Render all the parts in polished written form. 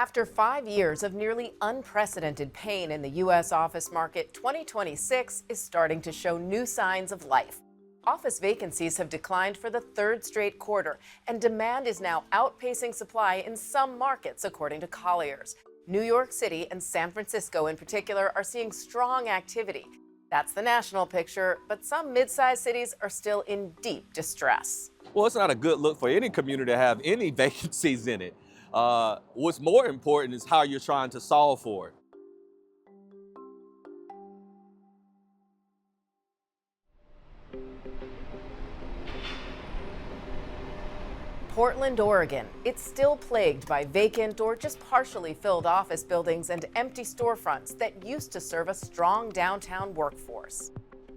After 5 years of nearly unprecedented pain in the U.S. office market, 2026 is starting to show new signs of life. Office vacancies have declined for the third straight quarter, and demand is now outpacing supply in some markets, according to Colliers. New York City and San Francisco in particular are seeing strong activity. That's the national picture, but some mid-sized cities are still in deep distress. Well, it's not a good look for any community to have any vacancies in it. What's more important is how you're trying to solve for it. Portland, Oregon. It's still plagued by vacant or just partially filled office buildings and empty storefronts that used to serve a strong downtown workforce.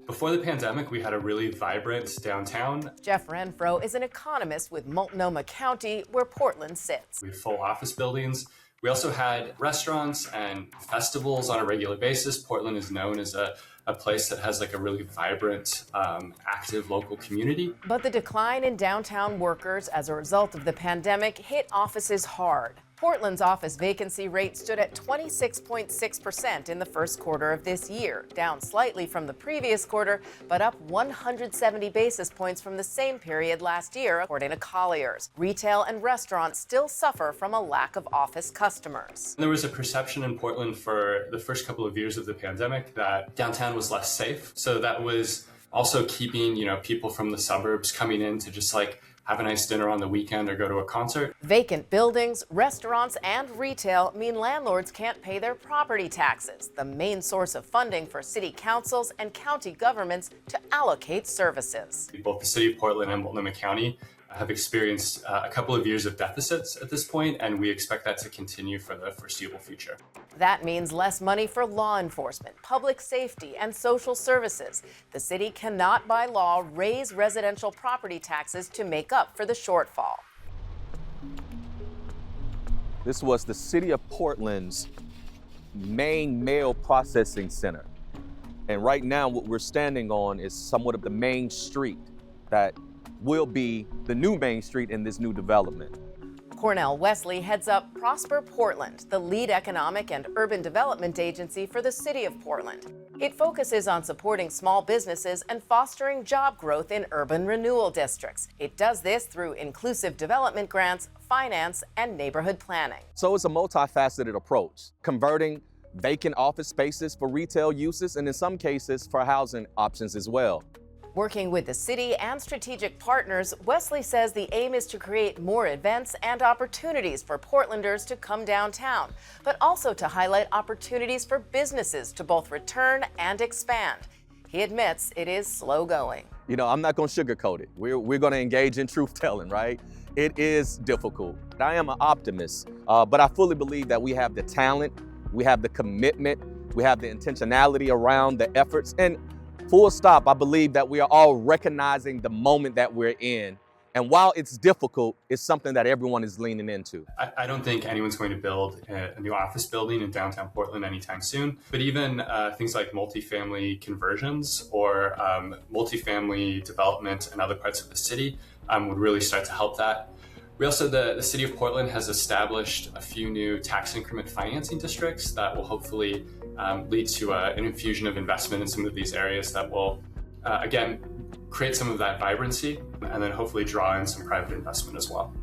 Before the pandemic, we had a really vibrant downtown. Jeff Renfro is an economist with Multnomah County, where Portland sits. We have full office buildings. We also had restaurants and festivals on a regular basis. Portland is known as a place that has like a really vibrant, active local community. But the decline in downtown workers as a result of the pandemic hit offices hard. Portland's office vacancy rate stood at 26.6% in the first quarter of this year, down slightly from the previous quarter, but up 170 basis points from the same period last year, according to Colliers. Retail and restaurants still suffer from a lack of office customers. There was a perception in Portland for the first couple of years of the pandemic that downtown was less safe. So that was also keeping, people from the suburbs coming in to just have a nice dinner on the weekend or go to a concert. Vacant buildings, restaurants, and retail mean landlords can't pay their property taxes, the main source of funding for city councils and county governments to allocate services. Both the city of Portland and Multnomah County have experienced a couple of years of deficits at this point, and we expect that to continue for the foreseeable future. That means less money for law enforcement, public safety, and social services. The city cannot, by law, raise residential property taxes to make up for the shortfall. This was the city of Portland's main mail processing center. And right now what we're standing on is somewhat of the main street that will be the new main street in this new development. Cornell Wesley heads up Prosper Portland, the lead economic and urban development agency for the city of Portland. It focuses on supporting small businesses and fostering job growth in urban renewal districts. It does this through inclusive development grants, finance, and neighborhood planning. So it's a multifaceted approach, converting vacant office spaces for retail uses and in some cases for housing options as well. Working with the city and strategic partners, Wesley says the aim is to create more events and opportunities for Portlanders to come downtown, but also to highlight opportunities for businesses to both return and expand. He admits it is slow going. I'm not going to sugarcoat it. We're going to engage in truth telling, right? It is difficult. I am an optimist, but I fully believe that we have the talent, we have the commitment, we have the intentionality around the efforts, and full stop, I believe that we are all recognizing the moment that we're in. And while it's difficult, it's something that everyone is leaning into. I don't think anyone's going to build a new office building in downtown Portland anytime soon. But even things like multifamily conversions or multifamily development in other parts of the city would really start to help that. We also, the city of Portland has established a few new tax increment financing districts that will hopefully lead to an infusion of investment in some of these areas that will, again, create some of that vibrancy and then hopefully draw in some private investment as well.